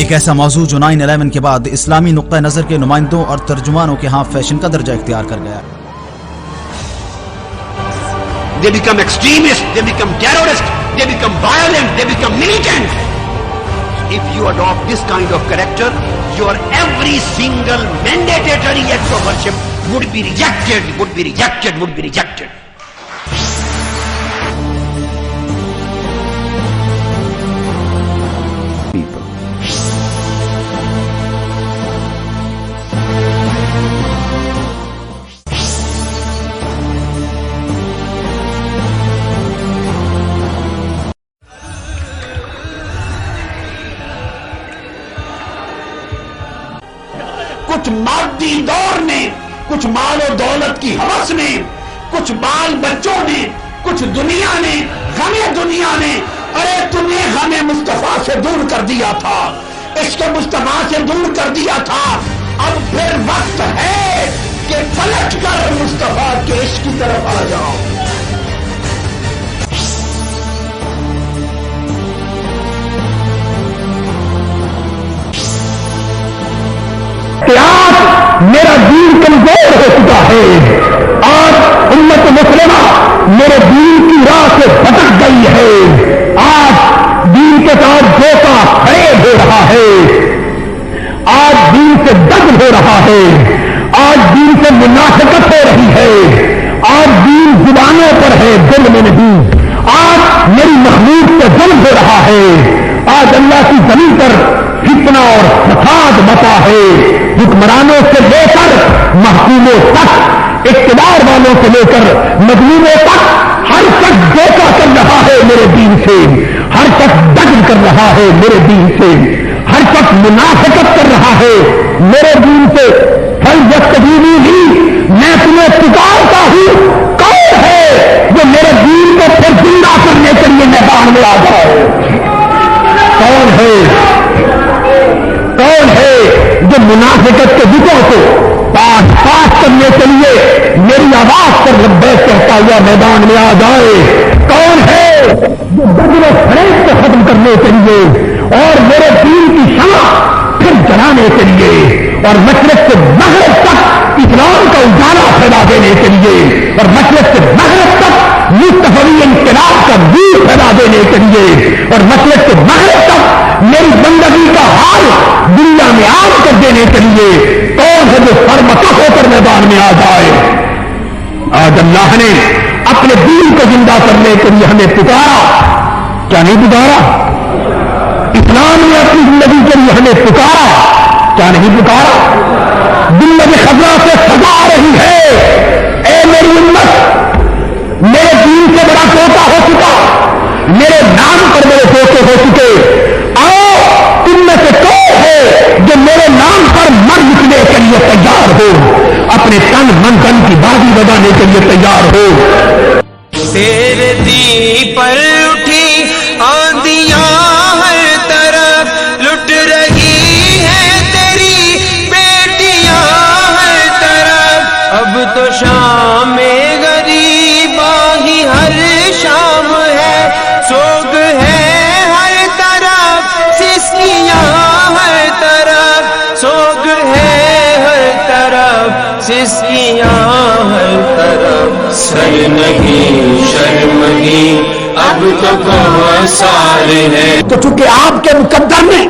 ایک ایسا موضوع جو 9/11 کے بعد اسلامی نقطہ نظر کے نمائندوں اور ترجمانوں کے ہاں فیشن کا درجہ اختیار کر گیا. They become extremists, they become terrorists, they become violent, they become militant. If you adopt this kind of character, your every single mandatory act of worship would be rejected, would be rejected, would be rejected. کچھ مادی دور نے، کچھ مال و دولت کی ہوس نے، کچھ بال بچوں نے، کچھ دنیا نے، غم دنیا نے، ارے تمہیں غم مصطفیٰ سے دور کر دیا تھا، عشق مصطفیٰ سے دور کر دیا تھا. اب پھر وقت ہے کہ پلٹ کر مصطفیٰ کے عشق کی طرف آ جاؤ. آج میرا دین کمزور ہو چکا ہے، آج امت مسلمہ میرے دین کی راہ سے بھٹک گئی ہے، آج دین کے ساتھ دھوکہ فریب ہو رہا ہے، آج دین سے دغل ہو رہا ہے، آج دین سے منافقت ہو رہی ہے، آج دین زبانوں پر ہے دل میں نہیں، آج میری مخلوق سے ظلم ہو رہا ہے، آج اللہ کی زمین پر فتنہ اور فساد مچا ہے. حکمرانوں سے لے کر محکوموں تک، اقتدار والوں سے لے کر مظلوموں تک ہر شخص دھوکہ کر رہا ہے میرے دین سے، ہر شخص دغل کر رہا ہے میرے دین سے، ہر شخص منافقت کر رہا ہے میرے دین سے. فَلْيَسْتَجِيبُوا لِي، میں تمہیں پکارتا ہوں، کون ہے جو میرے دین کو پھر زندہ کرنے کے لیے میدان میں آ جائے؟ کون ہے؟ کون ہے جو منافقت کے دکھوں کو پاس پاس کرنے کے لیے میری آواز پر لبیک کہتا ہوا میدان میں آ جائے؟ کون ہے جو دغل و فریب کو ختم کرنے کے لیے اور میرے دین کی شمع پھر جلانے کے لیے اور مشرق سے مغرب تک اسلام کا اجالا پھیلا دینے کے لیے اور مشرق سے مغرب تک مصطفی انقلاب کا نور پھیلا دینے کے لیے اور مشرق سے مغرب تک میری زندگی کا حال دنیا میں عام کر دینے کے لیے کون ہے جو سرمکہ ہو کر میدان میں آ جائے؟ آج اللہ نے اپنے دین کو زندہ کرنے کے لیے ہمیں پکارا، کیا نہیں پکارا؟ اسلام نے اپنی زندگی کے لیے ہمیں پکارا، کیا نہیں پکارا؟ زندگی خطرہ سے سزا آ رہی ہے، اے میری امت، میرے دین سے بڑا دھوکہ ہو چکا، میرے نام پر میرے دھوکے ہو چکے. آؤ تم میں سے کون ہے جو میرے نام پر مر نکلنے کے لیے تیار ہو، اپنے تن من دن کی بازی لگانے کے لیے تیار ہو؟ تیرے دین پر اٹھی آندیاں ہر طرف لٹ رہی ہے تیری بیٹیاں ہر طرف، اب تو شام غریباں ہی ہر شام ہے، سوگ ہے ہر طرف، سسکیاں ہر طرف، سوگ ہے ہر طرف، سسکیاں ہر طرف، سر نہیں شرمگی اب تو کون سال ہے. تو چونکہ آپ کے مقدر نے،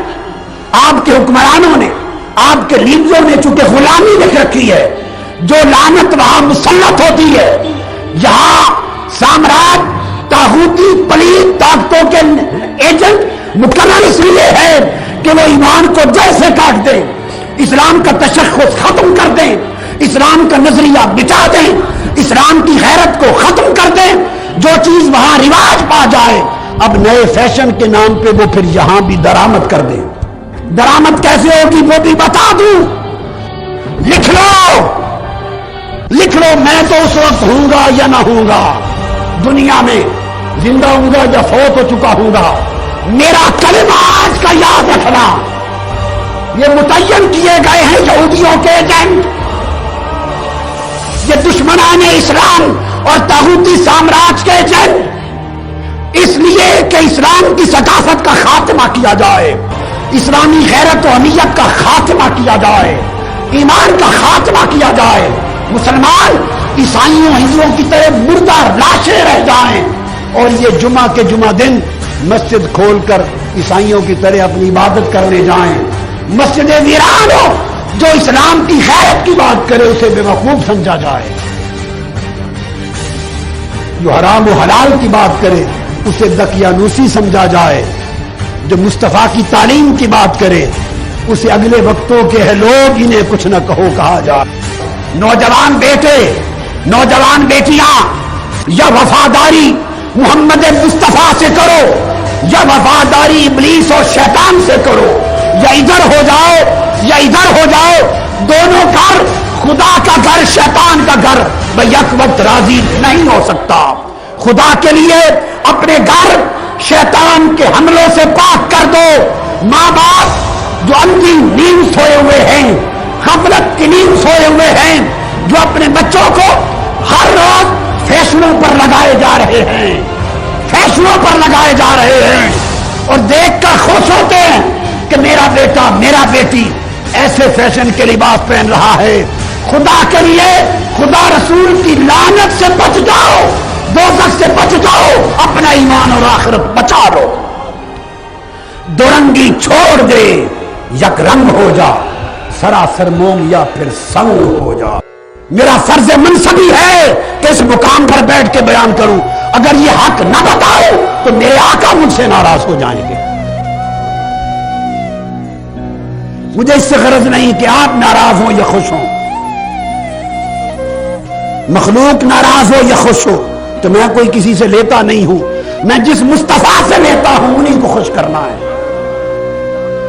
آپ کے حکمرانوں نے، آپ کے لیڈروں نے چونکہ غلامی لکھ رکھی ہے، جو لعنت وہاں مسلط ہوتی ہے، یہاں سامراج طاغوتی پلیت طاقتوں کے ایجنٹ مقرر اس لیے ہے کہ وہ ایمان کو جڑ سے کاٹ دیں، اسلام کا تشخص ختم کر دیں، اسلام کا نظریہ بچا دیں، اسلام کی غیرت کو ختم کر دیں. جو چیز وہاں رواج پا جائے اب نئے فیشن کے نام پہ وہ پھر یہاں بھی درآمد کر دیں. درآمد کیسے ہوگی وہ بھی بتا دوں، لکھ لو، لکھ لو، میں تو اس وقت ہوں گا یا نہ ہوں گا دنیا میں، زندہ ہوں گا یا فوت ہو چکا ہوں گا، میرا کلمہ آج کا یاد رکھنا. یہ متعین کیے گئے ہیں یہودیوں کے ایجنٹ، یہ دشمنان اسلام اور طاغوتی سامراج کے ایجنٹ، اس لیے کہ اسلام کی ثقافت کا خاتمہ کیا جائے، اسلامی غیرت و امیت کا خاتمہ کیا جائے، ایمان کا خاتمہ کیا جائے، مسلمان عیسائیوں ہندوؤں کی طرح مردہ لاشیں رہ جائیں، اور یہ جمعہ کے جمعہ دن مسجد کھول کر عیسائیوں کی طرح اپنی عبادت کرنے جائیں، مسجد ویران ہو، جو اسلام کی غیرت کی بات کرے اسے بے وقوف سمجھا جائے، جو حرام و حلال کی بات کرے اسے دقیانوسی سمجھا جائے، جو مصطفیٰ کی تعلیم کی بات کرے اسے اگلے وقتوں کے ہے لوگ انہیں کچھ نہ کہو کہا جائے۔ نوجوان بیٹے، نوجوان بیٹیاں، یا وفاداری محمد مصطفیٰ سے کرو یا وفاداری ابلیس اور شیطان سے کرو، یا ادھر ہو جاؤ یا ادھر ہو جاؤ، دونوں گھر خدا کا گھر شیطان کا گھر بیک وقت راضی نہیں ہو سکتا۔ خدا کے لیے اپنے گھر شیطان کے حملوں سے پاک کر دو۔ ماں باپ جو اندھی نیند سوئے ہوئے ہیں، غفلت کی نیند سوئے ہوئے ہیں، جو اپنے بچوں کو ہر روز فیشنوں پر لگائے جا رہے ہیں، فیشنوں پر لگائے جا رہے ہیں، اور دیکھ کر خوش ہوتے ہیں کہ میرا بیٹا میرا بیٹی ایسے فیشن کے لباس پہن رہا ہے۔ خدا کے لیے خدا رسول کی لعنت سے بچ جاؤ، دوزخ سے بچ جاؤ، اپنا ایمان اور آخرت بچا لو۔ دو رنگی چھوڑ دے، یک رنگ ہو جا، سراسر موم یا پھر سنگ ہو جا۔ میرا فرض منصبی ہے کہ اس مقام پر بیٹھ کے بیان کروں، اگر یہ حق نہ بتاؤ تو میرے آقا مجھ سے ناراض ہو جائیں گے۔ مجھے اس سے غرض نہیں کہ آپ ناراض ہوں یا خوش ہوں، مخلوق ناراض ہو یا خوش ہو تو میں کوئی کسی سے لیتا نہیں ہوں، میں جس مصطفیٰ سے لیتا ہوں انہی کو خوش کرنا ہے،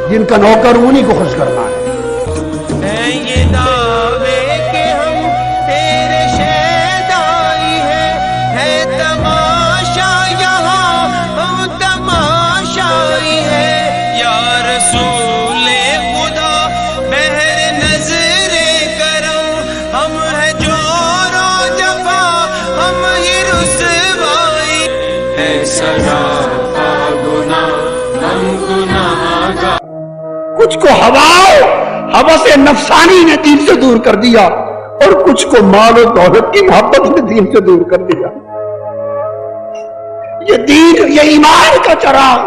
جن کا نوکر ہوں انہی کو خوش کرنا ہے۔ یہ دعوے کہ ہم تیرے شیدائی ہے تماشا یہاں ہم تماشائی ہے، یا رسول خدا بہر نظر کرم ہم ہے جور و جفا ہم ہی رسوائی ہے، سراپا گناہ ہم گناہ گار۔ کچھ کو ہوس نفسانی نے دین سے دور کر دیا، اور کچھ کو مال و دولت کی محبت نے دین سے دور کر دیا۔ یہ دین، یہ ایمان کا چراغ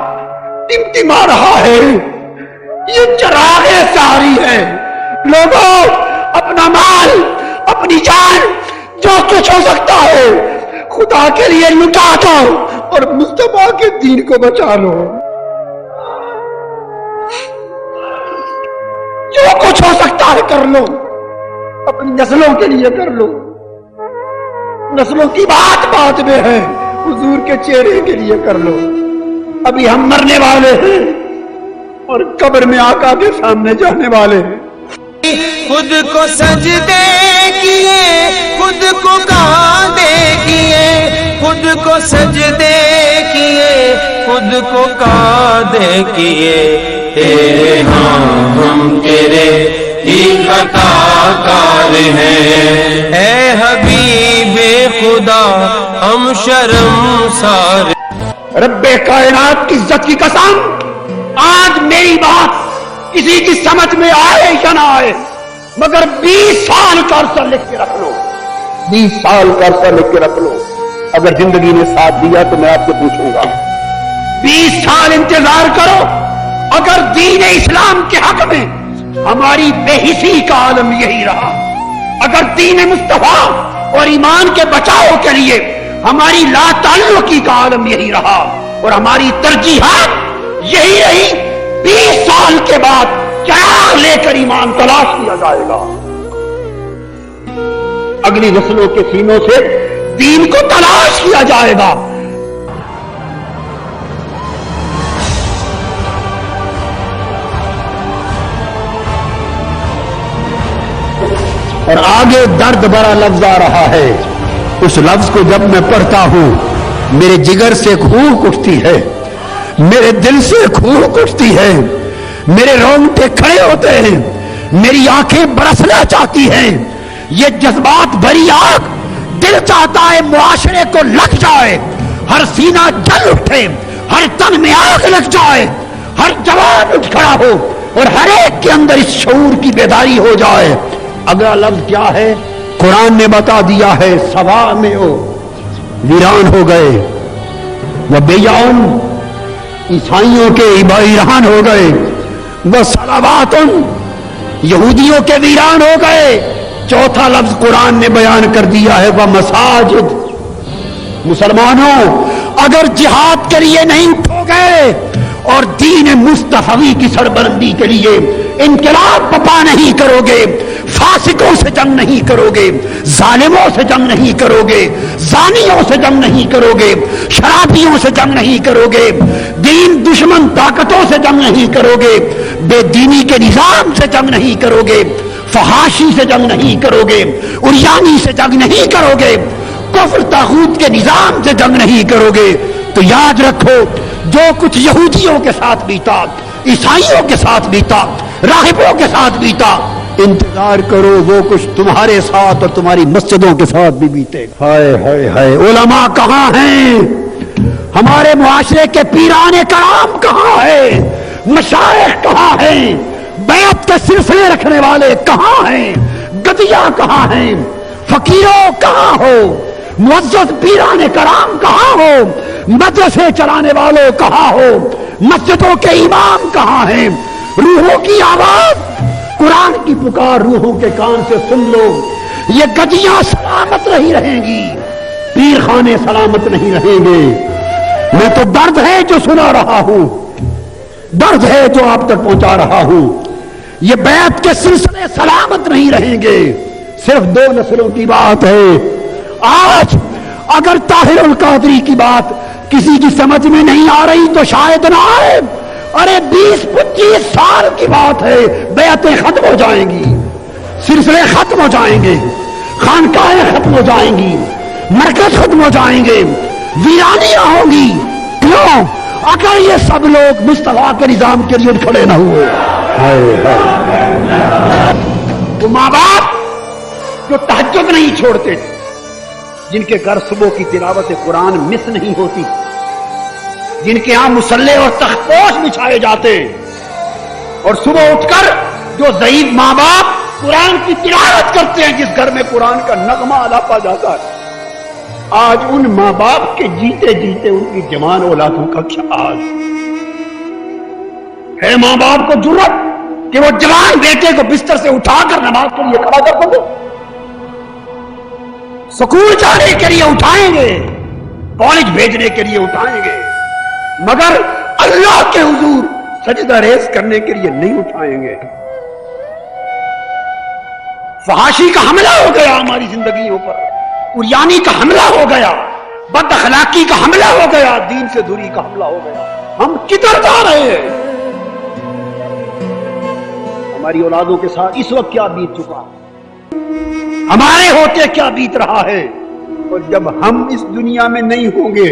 ٹمٹما رہا ہے، یہ چراغ ساری ہے۔ لوگوں، اپنا مال، اپنی جان، جو کچھ ہو سکتا ہے خدا کے لیے لٹا دو اور مصطفیٰ کے دین کو بچا لو۔ جو کچھ ہو سکتا ہے کر لو، اپنی نسلوں کے لیے کر لو۔ نسلوں کی بات بات میں ہے، حضور کے چہرے کے لیے کر لو۔ ابھی ہم مرنے والے ہیں اور قبر میں آقا کے سامنے جانے والے ہیں۔ خود کو سجدے کیے، خود کو کاندے کیے، خود کو سجدے کیے، خود کو کاندے کیے، تیرے ہاں ہم تیرے ہی خطا کار ہیں، اے حبیب خدا ہم شرمسار۔ رب کائنات کی عزت کی قسم، آج میری بات کسی کی سمجھ میں آئے یا نہ آئے، مگر 20 سال کا عرصہ لکھ کے رکھ لو، 20 سال کا عرصہ لکھ کے رکھ لو۔ اگر زندگی نے ساتھ دیا تو میں آپ سے پوچھوں گا، 20 سال انتظار کرو۔ اگر دین اسلام کے حق میں ہماری بے حسی کا عالم یہی رہا، اگر دین مصطفیٰ اور ایمان کے بچاؤ کے لیے ہماری لا تعلقی کا عالم یہی رہا اور ہماری ترجیحات یہی رہی، 20 سال کے بعد چراغ لے کر ایمان تلاش کیا جائے گا۔ اگلی نسلوں کے سینوں سے دین کو تلاش کیا جائے گا۔ اور آگے درد بھرا لفظ آ رہا ہے، اس لفظ کو جب میں پڑھتا ہوں میرے جگر سے خوہ اٹھتی ہے، میرے دل سے خوہ اٹھتی ہے، میرے رونگٹے کھڑے ہوتے ہیں، میری آنکھیں برسنا چاہتی ہیں۔ یہ جذبات بھری آگ، دل چاہتا ہے معاشرے کو لگ جائے، ہر سینہ جل اٹھے، ہر تن میں آگ لگ جائے، ہر جوان اٹھ کھڑا ہو اور ہر ایک کے اندر اس شعور کی بیداری ہو جائے. اگلا لفظ کیا ہے؟ قرآن نے بتا دیا ہے سوا میں ہو ویران ہو گئے. وہ بیان عیسائیوں کے ویران ہو گئے. وہ صلواتن یہودیوں کے ویران ہو گئے. چوتھا لفظ قرآن نے بیان کر دیا ہے وہ مساجد. مسلمانوں اگر جہاد کے لیے نہیں اٹھو گے اور دین مصطفی کی سربلندی کے لیے انقلاب بپا نہیں کرو گے، فاسقوں سے جنگ نہیں کرو گے، ظالموں سے جنگ نہیں کرو گے، زانیوں سے جنگ نہیں کرو گے، شرابیوں سے جنگ نہیں کرو گے، دین دشمن طاقتوں سے جنگ نہیں کرو گے، بے دینی کے نظام سے جنگ نہیں کرو گے، فحاشی سے جنگ نہیں کرو گے، عریانی سے جنگ نہیں کرو گے، کفر طاغوت کے نظام سے جنگ نہیں کرو گے، تو یاد رکھو جو کچھ یہودیوں کے ساتھ بیتا، عیسائیوں کے ساتھ بیتا، راہبوں کے ساتھ بیتا، انتظار کرو وہ کچھ تمہارے ساتھ اور تمہاری مسجدوں کے ساتھ بھی بیتے. ہائے ہائے ہائے، علماء کہاں ہیں؟ ہمارے معاشرے کے پیران کرام کہاں ہیں؟ مشائخ کہاں ہیں؟ بیعت کے سلسلے رکھنے والے کہاں ہیں؟ گدیاں کہاں ہیں؟ فقیروں کہاں ہو؟ معزز پیران کرام کہاں ہو؟ مدرسے چلانے والوں کہاں ہو؟ مسجدوں کے امام کہاں ہیں؟ روحوں کی آواز، قرآن کی پکار روحوں کے کان سے سن لو. یہ گدیاں سلامت نہیں رہیں گی، پیر خانے سلامت نہیں رہیں گے. میں تو درد ہے جو سنا رہا ہوں، درد ہے جو آپ تک پہنچا رہا ہوں. یہ بیعت کے سلسلے سلامت نہیں رہیں گے. صرف 2 نسلوں کی بات ہے. آج اگر طاہر القادری کی بات کسی کی سمجھ میں نہیں آ رہی تو شاید نہ آئے. ارے 20-25 سال کی بات ہے، بیعتیں ختم ہو جائیں گی، سلسلے ختم ہو جائیں گے، خانقاہیں ختم ہو جائیں گی، مرکز ختم ہو جائیں گے، ویرانیاں ہوں گی. کیوں؟ اگر یہ سب لوگ مصطفیٰ کے نظام کے لیے کھڑے نہ ہوئے. وہ ماں باپ جو تہجد نہیں چھوڑتے، جن کے گھر صبح کی تلاوت قرآن مس نہیں ہوتی، جن کے ہاں مصلے اور تخپوش بچھائے جاتے، اور صبح اٹھ کر جو ضعیف ماں باپ قرآن کی تلاوت کرتے ہیں، جس گھر میں قرآن کا نغمہ الاپا جاتا ہے، آج ان ماں باپ کے جیتے جیتے ان کی جوان اولادوں کا کیا حال ہے؟ ماں باپ کو جرأت کہ وہ جوان بیٹے کو بستر سے اٹھا کر نماز کے لیے کھڑا کر دو، سکول جانے کے لیے اٹھائیں گے، کالج بھیجنے کے لیے اٹھائیں گے، مگر اللہ کے حضور سجدہ ریز کرنے کے لیے نہیں اٹھائیں گے. فحاشی کا حملہ ہو گیا ہماری زندگیوں پر، عریانی کا حملہ ہو گیا، بد اخلاقی کا حملہ ہو گیا، دین سے دوری کا حملہ ہو گیا. ہم کدھر جا رہے ہیں؟ ہماری اولادوں کے ساتھ اس وقت کیا بیت چکا، ہمارے ہوتے کیا بیت رہا ہے. اور جب ہم اس دنیا میں نہیں ہوں گے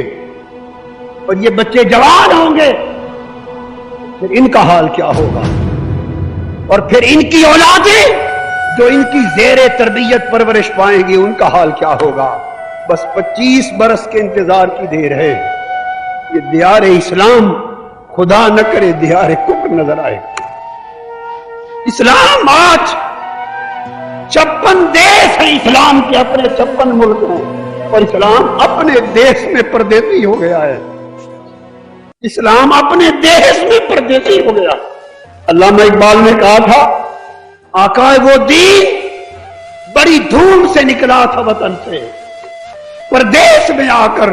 اور یہ بچے جوان ہوں گے، پھر ان کا حال کیا ہوگا؟ اور پھر ان کی اولادیں جو ان کی زیر تربیت پرورش پائیں گی، ان کا حال کیا ہوگا؟ بس 25 برس کے انتظار کی دیر ہے. یہ دیار اسلام خدا نہ کرے دیار کفر نظر آئے. اسلام آج 56 دیش ہیں، اسلام کے اپنے 56 ملک ہیں، اور اسلام اپنے دیش میں پردیسی ہو گیا ہے. اسلام اپنے دیش میں پردیسی ہو گیا. علامہ اقبال نے کہا تھا، آقا وہ دین بڑی دھوم سے نکلا تھا وطن سے، پردیس میں آ کر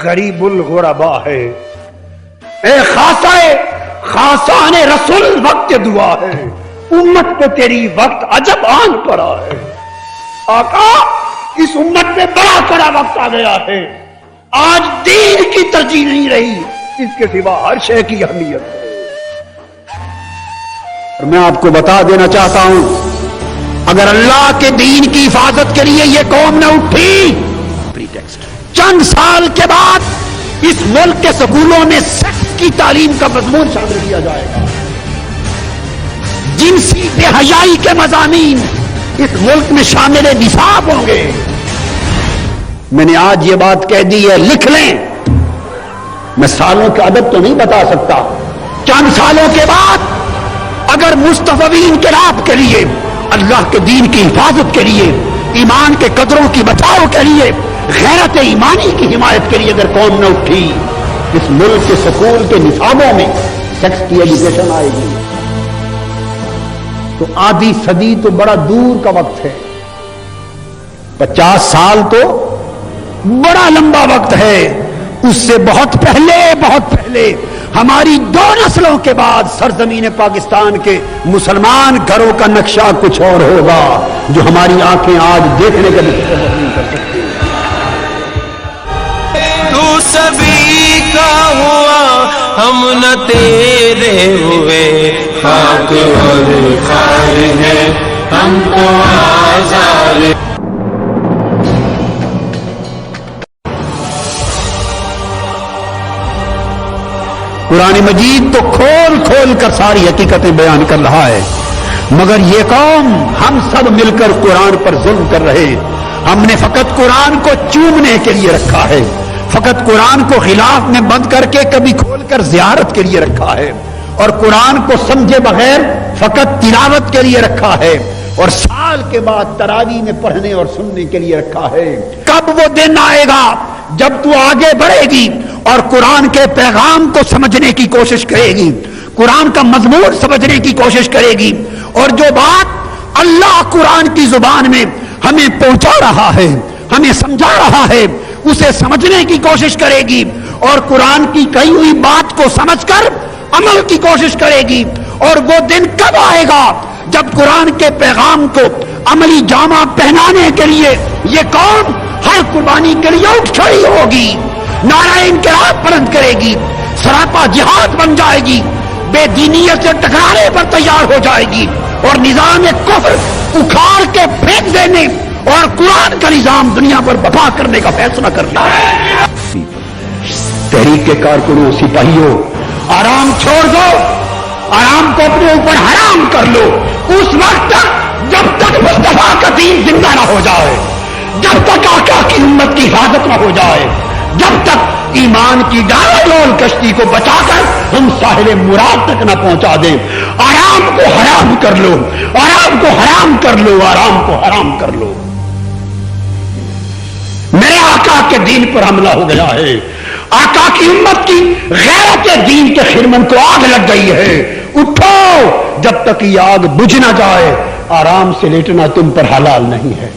غریب الغربا ہے. اے خاصان رسول وقت دعا ہے، امت پہ تیری وقت عجب آن پڑا ہے. آقا اس امت پہ بڑا کڑا وقت آ گیا ہے. آج دین کی ترجیح نہیں رہی، اس کے سوا ہر شے کی اہمیت ہے. اور میں آپ کو بتا دینا چاہتا ہوں، اگر اللہ کے دین کی حفاظت کے لیے یہ قوم نہ اٹھی، چند سال کے بعد اس ملک کے سکولوں میں سیکس کی تعلیم کا مضمون شامل کیا جائے گا. جنسی بے حیائی کے مضامین اس ملک میں شامل نصاب ہوں گے. میں نے آج یہ بات کہہ دی ہے، لکھ لیں. میں سالوں کا عدد تو نہیں بتا سکتا، چند سالوں کے بعد اگر مصطفی انقلاب کے لیے، اللہ کے دین کی حفاظت کے لیے، ایمان کے قدروں کی بچاؤ کے لیے، غیرت ایمانی کی حمایت کے لیے اگر قوم نہ اٹھی، اس ملک کے سکول کے نصابوں میں سیکس کی ایجوکیشن آئے گی تو آدھی صدی تو بڑا دور کا وقت ہے، 50 سال تو بڑا لمبا وقت ہے، اس سے بہت پہلے ہماری 2 نسلوں کے بعد سرزمین پاکستان کے مسلمان گھروں کا نقشہ کچھ اور ہوگا جو ہماری آنکھیں آج دیکھنے کا بھی تصور نہیں کر سکتی۔ تو سبھی کا ہوا ہم نہ تیرے ہوئے، خاک اور خار ہے ہم تو آزاد۔ قرآن مجید تو کھول کھول کر ساری حقیقتیں بیان کر رہا ہے، مگر یہ قوم ہم سب مل کر قرآن پر ظلم کر رہے۔ ہم نے فقط قرآن کو چومنے کے لیے رکھا ہے، فقط قرآن کو غلاف میں بند کر کے کبھی کھول کر زیارت کے لیے رکھا ہے، اور قرآن کو سمجھے بغیر فقط تلاوت کے لیے رکھا ہے، اور سال کے بعد تراویح میں پڑھنے اور سننے کے لیے رکھا ہے۔ کب وہ دن آئے گا جب تو آگے بڑھے گی اور قرآن کے پیغام کو سمجھنے کی کوشش کرے گی، قرآن کا مضمون سمجھنے کی کوشش کرے گی، اور جو بات اللہ قرآن کی زبان میں ہمیں پہنچا رہا ہے، ہمیں سمجھا رہا ہے، اسے سمجھنے کی کوشش کرے گی، اور قرآن کی کہی ہوئی بات کو سمجھ کر عمل کی کوشش کرے گی۔ اور وہ دن کب آئے گا جب قرآن کے پیغام کو عملی جامہ پہنانے کے لیے یہ قوم ہر قربانی کے لیے اٹھ کھڑی ہوگی، نعرہ انقلاب بلند کرے گی، سراپا جہاد بن جائے گی، بے دینیت سے ٹکرانے پر تیار ہو جائے گی، اور نظام کفر اکھاڑ کے پھینک دینے اور قرآن کا نظام دنیا پر برپا کرنے کا فیصلہ کرنا ہے۔ تحریک کے کارکنوں، سپاہیوں، آرام چھوڑ دو، آرام کو اپنے اوپر حرام کر لو اس وقت تک جب تک مصطفیٰ کا دین زندہ نہ ہو جائے، جب تک آقا کی امت کی حفاظت نہ ہو جائے، جب تک ایمان کی ڈاواڈول کشتی کو بچا کر ہم ساحل مراد تک نہ پہنچا دیں۔ آرام کو حرام کر لو، آرام کو حرام کر لو، آرام کو حرام کر لو۔ میرے آقا کے دین پر حملہ ہو گیا ہے، آقا کی امت کی غیرت دین کے خرمن کو آگ لگ گئی ہے۔ اٹھو، جب تک یہ آگ بجھ نہ جائے آرام سے لیٹنا تم پر حلال نہیں ہے۔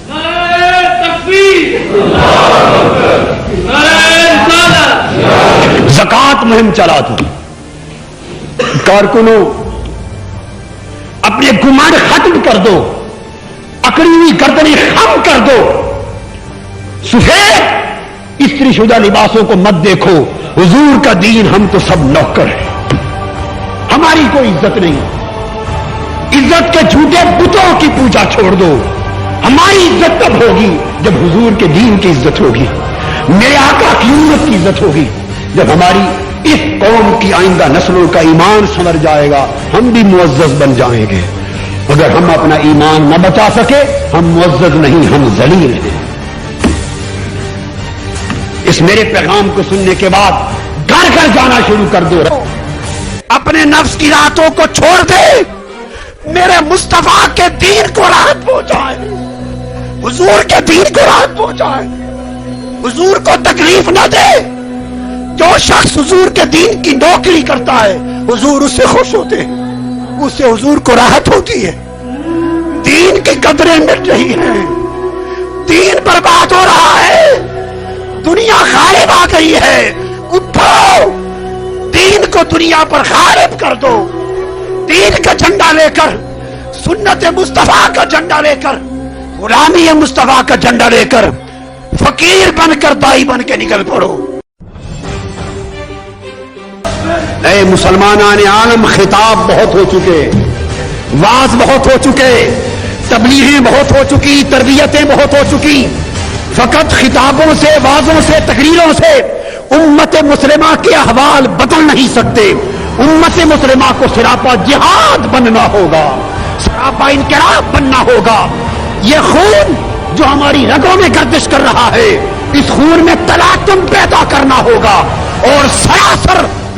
زکات مہم چلا دو، کارکنوں اپنے گمان ختم کر دو، اکڑی ہوئی گردنیں خم کر دو، سفید استری شدہ لباسوں کو مت دیکھو، حضور کا دین ہم تو سب نوکر ہیں، ہماری کوئی عزت نہیں، عزت کے جھوٹے بتوں کی پوجا چھوڑ دو۔ ہماری عزت تب ہوگی جب حضور کے دین کی عزت ہوگی، میرے آقا کی امت کی عزت ہوگی، جب ہماری اس قوم کی آئندہ نسلوں کا ایمان سنور جائے گا، ہم بھی معزز بن جائیں گے۔ اگر ہم اپنا ایمان نہ بچا سکے ہم معزز نہیں، ہم ذلیل ہیں۔ اس میرے پیغام کو سننے کے بعد گھر گھر جانا شروع کر دو، اپنے نفس کی راتوں کو چھوڑ دے، میرے مصطفیٰ کے دین کو راحت پہنچائے، حضور کے دین کو راحت پہنچائے، حضور کو تکلیف نہ دے۔ جو شخص حضور کے دین کی نوکری کرتا ہے حضور اس سے خوش ہوتے ہیں، اس سے حضور کو راحت ہوتی ہے۔ دین کی قدریں مٹ رہی ہیں، دین برباد ہو رہا ہے، دنیا غالب آ گئی ہے۔ اٹھو، دین کو دنیا پر غالب کر دو، دین کا جھنڈا لے کر، سنت مصطفیٰ کا جھنڈا لے کر، غلامی مصطفیٰ کا جھنڈا لے کر، فقیر بن کر دائی بن کے نکل پڑو۔ اے مسلمانان عالم، خطاب بہت ہو چکے، واز بہت ہو چکے، تبلیغیں بہت ہو چکی، تربیتیں بہت ہو چکی۔ فقط خطابوں سے، وازوں سے، تقریروں سے امت مسلمہ کے احوال بدل نہیں سکتے۔ امت مسلمہ کو سراپا جہاد بننا ہوگا، سراپا انقلاب بننا ہوگا۔ یہ خون جو ہماری رگوں میں گردش کر رہا ہے، اس خون میں تلاطم پیدا کرنا ہوگا، اور سراسر